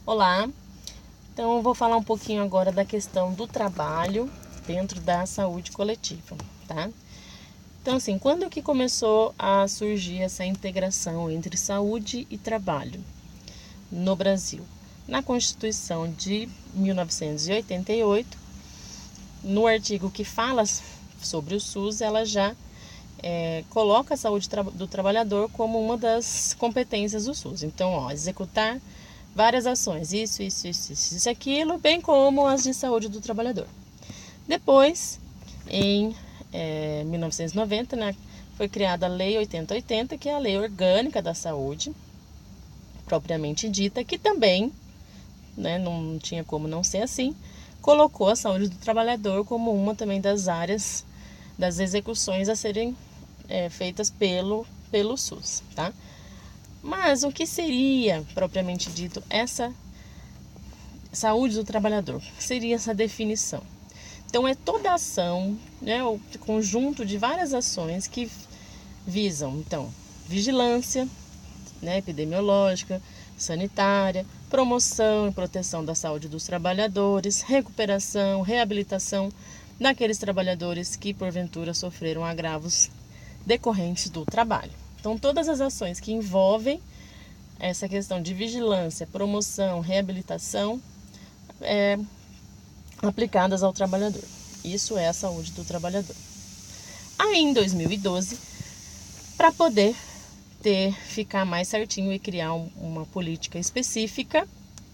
Olá, então eu vou falar um pouquinho agora da questão do trabalho dentro da saúde coletiva, tá? Então assim, quando que começou a surgir essa integração entre saúde e trabalho no Brasil? Na Constituição de 1988, no artigo que fala sobre o SUS, ela já coloca a saúde do trabalhador como uma das competências do SUS. Então, executar várias ações, isso, aquilo, bem como as de saúde do trabalhador. Depois, em 1990, né, foi criada a Lei 8080, que é a Lei Orgânica da Saúde, propriamente dita, que também, né, não tinha como não ser assim, colocou a saúde do trabalhador como uma também das áreas das execuções a serem feitas pelo SUS, tá? Mas o que seria, propriamente dito, essa saúde do trabalhador? O que seria essa definição? Então, é toda ação, né, o conjunto de várias ações que visam, então, vigilância, né, epidemiológica, sanitária, promoção e proteção da saúde dos trabalhadores, recuperação, reabilitação daqueles trabalhadores que, porventura, sofreram agravos decorrentes do trabalho. Então, todas as ações que envolvem essa questão de vigilância, promoção, reabilitação, aplicadas ao trabalhador. Isso é a saúde do trabalhador. Aí, em 2012, para poder ficar mais certinho e criar uma política específica,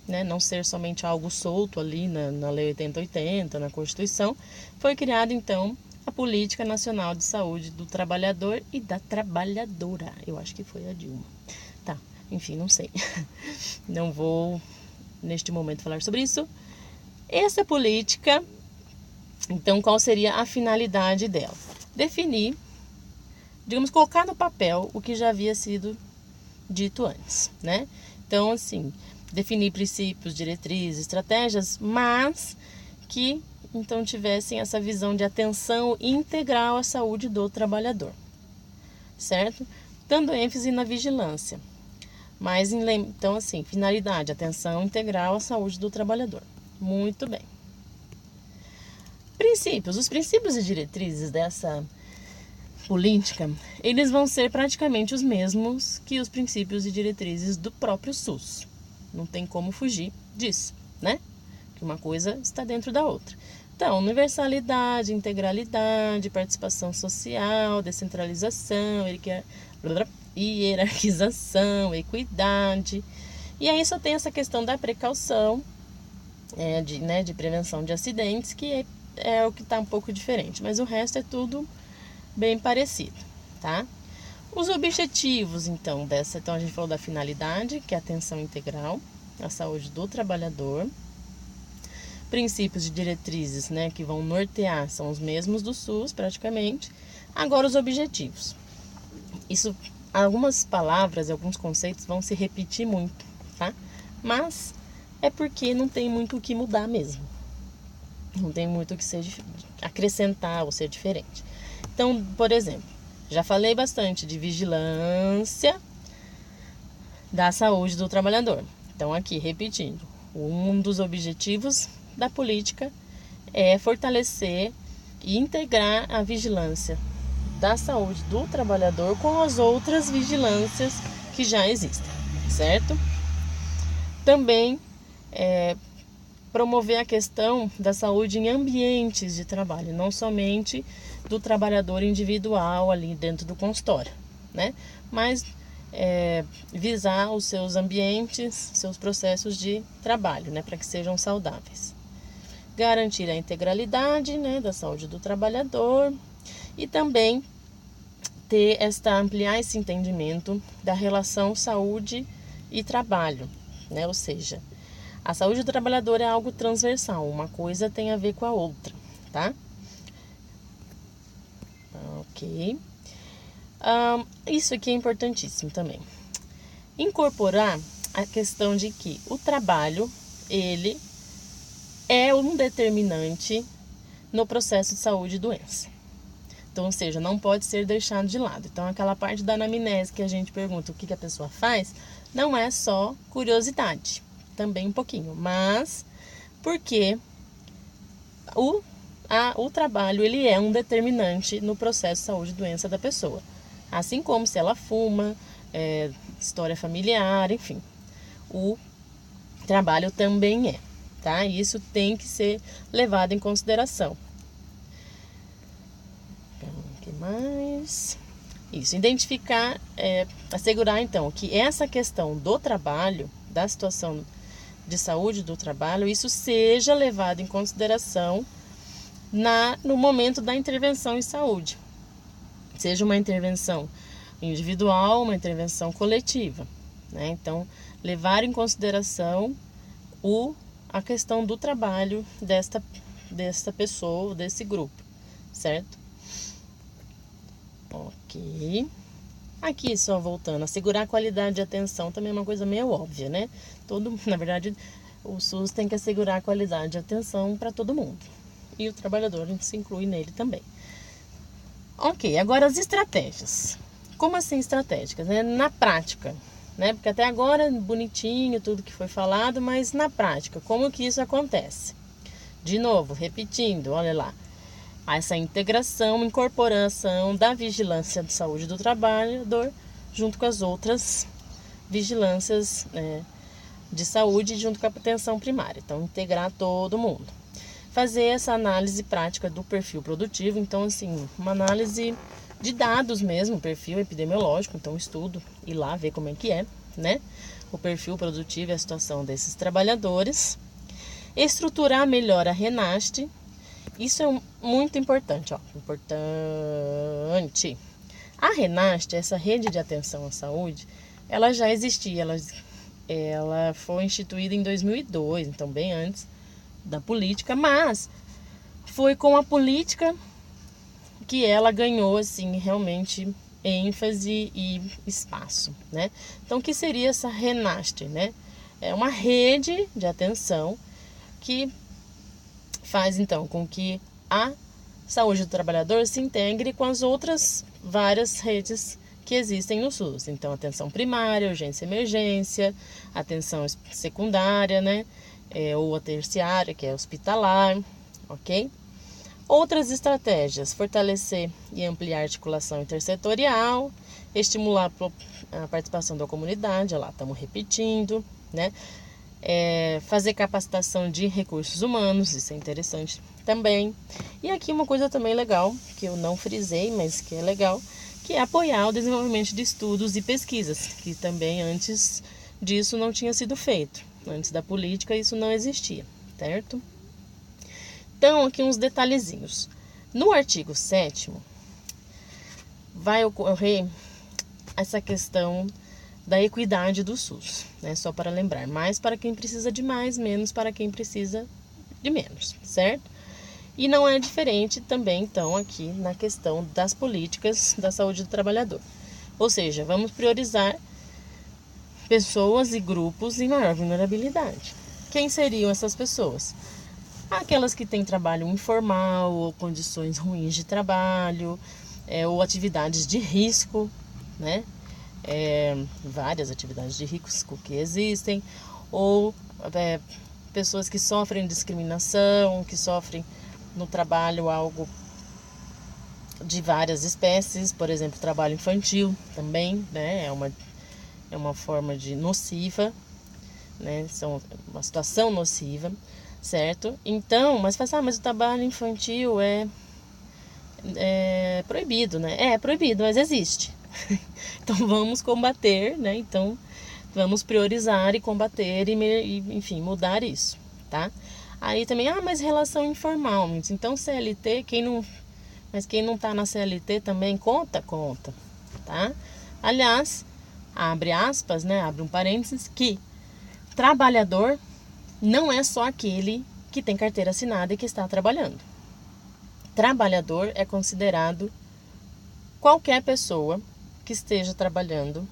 né, não ser somente algo solto ali na Lei 8080, na Constituição, foi criada, então, a Política Nacional de Saúde do Trabalhador e da Trabalhadora. Eu acho que foi a Dilma. Tá, enfim, não sei. Não vou, neste momento, falar sobre isso. Essa política, então, qual seria a finalidade dela? Definir, digamos, colocar no papel o que já havia sido dito antes, né? Então, assim, definir princípios, diretrizes, estratégias, mas que então tivessem essa visão de atenção integral à saúde do trabalhador, certo? Dando ênfase na vigilância, mas então assim, finalidade, atenção integral à saúde do trabalhador. Muito bem. Os princípios e diretrizes dessa política, eles vão ser praticamente os mesmos que os princípios e diretrizes do próprio SUS. Não tem como fugir disso, né? Que uma coisa está dentro da outra. Então, universalidade, integralidade, participação social, descentralização, hierarquização, equidade. E aí só tem essa questão da precaução, de prevenção de acidentes, que é o que está um pouco diferente. Mas o resto é tudo bem parecido, tá? Os objetivos, então, então a gente falou da finalidade, que é a atenção integral à saúde do trabalhador. Princípios e diretrizes, né, que vão nortear, são os mesmos do SUS, praticamente. Agora, os objetivos. Isso, algumas palavras e alguns conceitos vão se repetir muito, tá? Mas é porque não tem muito o que mudar mesmo. Não tem muito o que acrescentar ou ser diferente. Então, por exemplo, já falei bastante de vigilância da saúde do trabalhador. Então, aqui, repetindo, um dos objetivos da política é fortalecer e integrar a vigilância da saúde do trabalhador com as outras vigilâncias que já existem, certo? Também promover a questão da saúde em ambientes de trabalho, não somente do trabalhador individual ali dentro do consultório, né? Mas visar os seus ambientes, seus processos de trabalho, né? Para que sejam saudáveis. Garantir a integralidade, né, da saúde do trabalhador e também ampliar esse entendimento da relação saúde e trabalho, né? Ou seja, a saúde do trabalhador é algo transversal, uma coisa tem a ver com a outra, tá? Ok. Isso aqui é importantíssimo também. Incorporar a questão de que o trabalho, ele é um determinante no processo de saúde e doença. Então, ou seja, não pode ser deixado de lado. Então, aquela parte da anamnese que a gente pergunta o que a pessoa faz, não é só curiosidade, também um pouquinho, mas porque o trabalho ele é um determinante no processo de saúde e doença da pessoa. Assim como se ela fuma, história familiar, enfim. O trabalho também é, tá? E isso tem que ser levado em consideração. O que mais? Isso, identificar, assegurar então que essa questão do trabalho, da situação de saúde do trabalho, isso seja levado em consideração no momento da intervenção em saúde. Seja uma intervenção individual, uma intervenção coletiva, né? Então, levar em consideração a questão do trabalho desta pessoa, desse grupo, certo? Ok. Aqui, só voltando, assegurar a qualidade de atenção também é uma coisa meio óbvia, né? Na verdade, o SUS tem que assegurar a qualidade de atenção para todo mundo. E o trabalhador, a gente se inclui nele também. Ok, agora as estratégias. Como assim estratégicas? Na prática, né? Porque até agora, bonitinho tudo que foi falado, mas na prática, como que isso acontece? De novo, repetindo, olha lá. Essa integração, incorporação da vigilância de saúde do trabalhador junto com as outras vigilâncias de saúde junto com a atenção primária. Então, integrar todo mundo. Fazer essa análise prática do perfil produtivo. Então, assim, uma análise de dados mesmo, perfil epidemiológico. Então, estudo, ir lá ver como é que é, né? O perfil produtivo e a situação desses trabalhadores. Estruturar melhor a RENAST. Isso é muito importante, ó. Importante. A RENAST, essa rede de atenção à saúde, ela já existia. Ela foi instituída em 2002, então bem antes da política, mas foi com a política que ela ganhou, assim, realmente ênfase e espaço, né? Então, o que seria essa RENAST, né? É uma rede de atenção que faz, então, com que a saúde do trabalhador se integre com as outras várias redes que existem no SUS. Então, atenção primária, urgência e emergência, atenção secundária, né? Ou a terciária, que é hospitalar, ok? Outras estratégias: fortalecer e ampliar a articulação intersetorial, estimular a participação da comunidade, olha lá, estamos repetindo, né? Fazer capacitação de recursos humanos, isso é interessante também. E aqui uma coisa também legal, que eu não frisei, mas que é legal, que é apoiar o desenvolvimento de estudos e pesquisas, que também antes disso não tinha sido feito. Antes da política isso não existia, certo? Então, aqui uns detalhezinhos. No artigo 7º, vai ocorrer essa questão da equidade do SUS, né? Só para lembrar, mais para quem precisa de mais, menos para quem precisa de menos, certo? E não é diferente também, então, aqui na questão das políticas da saúde do trabalhador. Ou seja, vamos priorizar pessoas e grupos em maior vulnerabilidade. Quem seriam essas pessoas? Aquelas que têm trabalho informal ou condições ruins de trabalho, ou atividades de risco, né? Várias atividades de risco que existem, ou pessoas que sofrem discriminação, que sofrem no trabalho algo de várias espécies, por exemplo, trabalho infantil também, né? É uma forma de nociva, né? São uma situação nociva, certo? Então, mas o trabalho infantil é proibido, né? É proibido, mas existe. Então vamos combater, né? Então vamos priorizar e combater e enfim, mudar isso, tá? Aí também, mas relação informal, então CLT, quem não tá na CLT também conta, tá? Aliás, abre aspas, né? Abre um parênteses, que trabalhador não é só aquele que tem carteira assinada e que está trabalhando. Trabalhador é considerado qualquer pessoa que esteja trabalhando,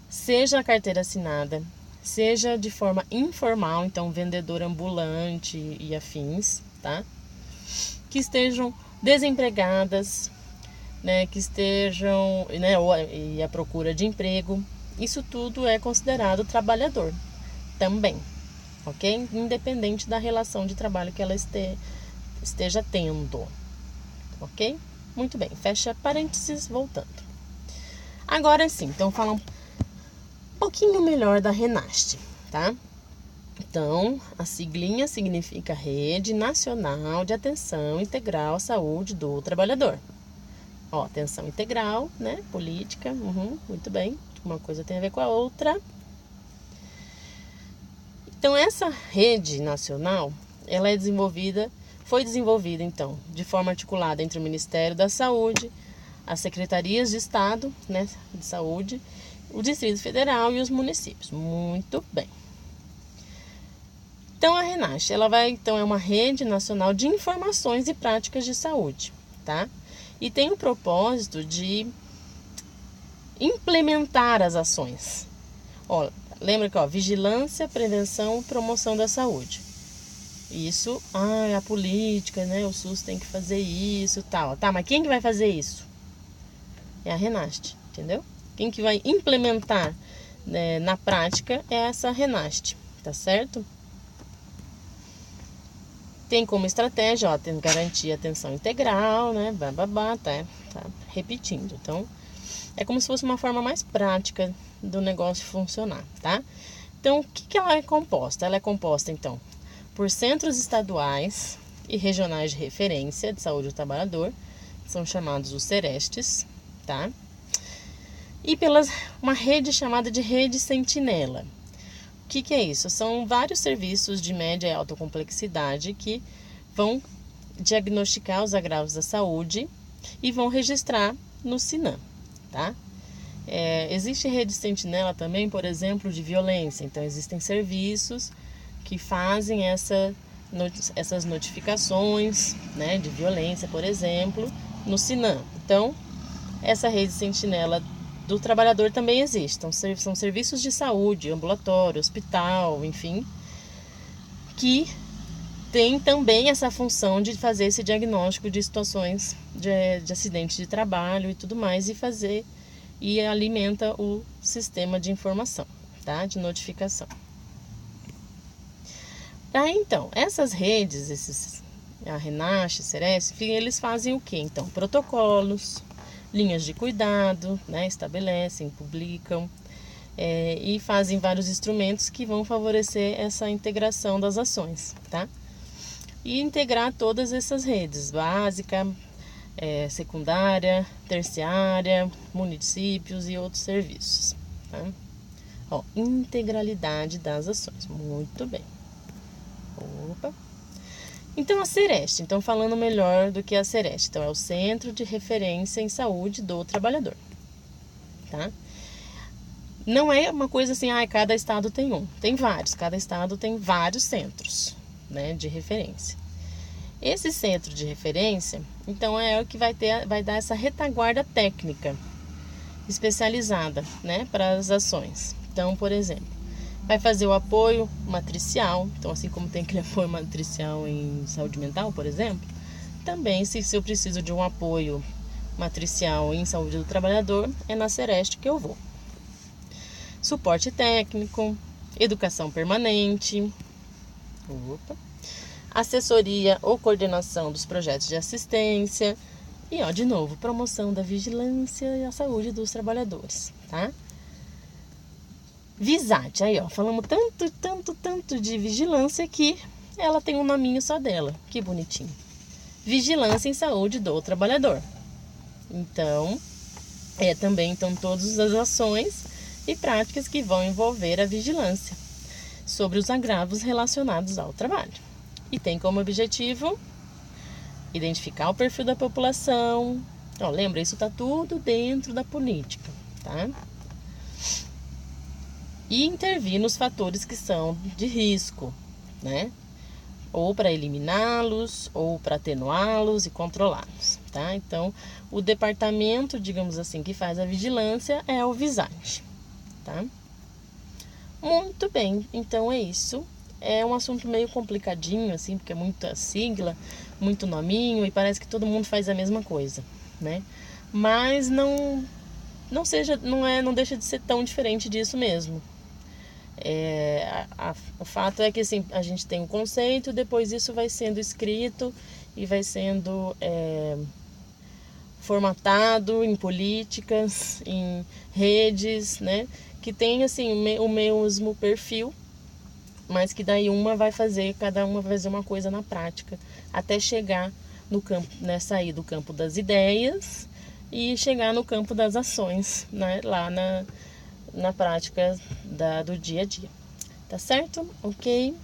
seja a carteira assinada, seja de forma informal, então vendedor ambulante e afins, tá? Que estejam desempregadas, né? Que estejam, né? E à procura de emprego. Isso tudo é considerado trabalhador também, ok? Independente da relação de trabalho que ela esteja tendo, ok? Muito bem, fecha parênteses, voltando. Agora sim, então falar um pouquinho melhor da RENAST, tá? Então, a siglinha significa Rede Nacional de Atenção Integral à Saúde do Trabalhador. Ó, atenção integral, né? Política, muito bem. Uma coisa tem a ver com a outra. Então, essa rede nacional, ela foi desenvolvida, então, de forma articulada entre o Ministério da Saúde, as secretarias de Estado, né, de Saúde, o Distrito Federal e os municípios. Muito bem. Então, a RENAST, então, é uma rede nacional de informações e práticas de saúde, tá? E tem o propósito de implementar as ações. Ó, lembra que, ó, vigilância, prevenção, promoção da saúde. Isso, a política, né? O SUS tem que fazer isso, tal. Tá, mas quem que vai fazer isso? É a RENAST, entendeu? Quem que vai implementar, né, na prática é essa RENAST, tá certo? Tem como estratégia, ó, tem garantir atenção integral, né? Tá repetindo. Então, é como se fosse uma forma mais prática do negócio funcionar, tá? Então, o que ela é composta? Ela é composta, então, por centros estaduais e regionais de referência de saúde do trabalhador, são chamados os CERESTs, tá? E uma rede chamada de Rede Sentinela. O que é isso? São vários serviços de média e alta complexidade que vão diagnosticar os agravos da saúde e vão registrar no SINAM, tá? Existe rede sentinela também, por exemplo, de violência. Então, existem serviços que fazem essas notificações, né, de violência, por exemplo, no SINAM. Então, essa rede sentinela do trabalhador também existe. Então, são serviços de saúde, ambulatório, hospital, enfim, que tem também essa função de fazer esse diagnóstico de situações de acidente de trabalho e tudo mais, e alimenta o sistema de informação, tá? De notificação. Então, essas redes, a RENAST, CEREST, eles fazem o quê? Então, protocolos, linhas de cuidado, né? Estabelecem, publicam e fazem vários instrumentos que vão favorecer essa integração das ações, tá? E integrar todas essas redes, básica, secundária, terciária, municípios e outros serviços, tá? Ó, integralidade das ações, muito bem. Opa. Então, a CEREST, então falando melhor do que a CEREST, então é o Centro de Referência em Saúde do Trabalhador, tá? Não é uma coisa assim, cada estado tem um, tem vários, cada estado tem vários centros, né, de referência. Esse centro de referência, então, é o que vai dar essa retaguarda técnica especializada, né, para as ações. Então, por exemplo, vai fazer o apoio matricial. Então, assim como tem aquele apoio matricial em saúde mental, por exemplo, também, se eu preciso de um apoio matricial em saúde do trabalhador, é na CEREST que eu vou. Suporte técnico, educação permanente, assessoria ou coordenação dos projetos de assistência e, ó, de novo, promoção da vigilância e a saúde dos trabalhadores, tá? VISAT, aí, ó, falamos tanto de vigilância que ela tem um nominho só dela, que bonitinho. Vigilância em Saúde do Trabalhador. Então, também todas as ações e práticas que vão envolver a vigilância sobre os agravos relacionados ao trabalho. E tem como objetivo identificar o perfil da população. Ó, lembra, isso está tudo dentro da política, tá? E intervir nos fatores que são de risco, né? Ou para eliminá-los, ou para atenuá-los e controlá-los, tá? Então, o departamento, digamos assim, que faz a vigilância é o VISAT, tá? Muito bem, então é isso. É um assunto meio complicadinho, assim, porque é muita sigla, muito nominho, e parece que todo mundo faz a mesma coisa, né? Mas não deixa de ser tão diferente disso mesmo. O fato é que assim, a gente tem um conceito, depois isso vai sendo escrito e vai sendo formatado em políticas, em redes, né? Que tem assim o mesmo perfil, mas que daí cada uma vai fazer uma coisa na prática, até chegar no campo, né? Sair do campo das ideias e chegar no campo das ações, né? Lá na prática do dia a dia. Tá certo? Ok?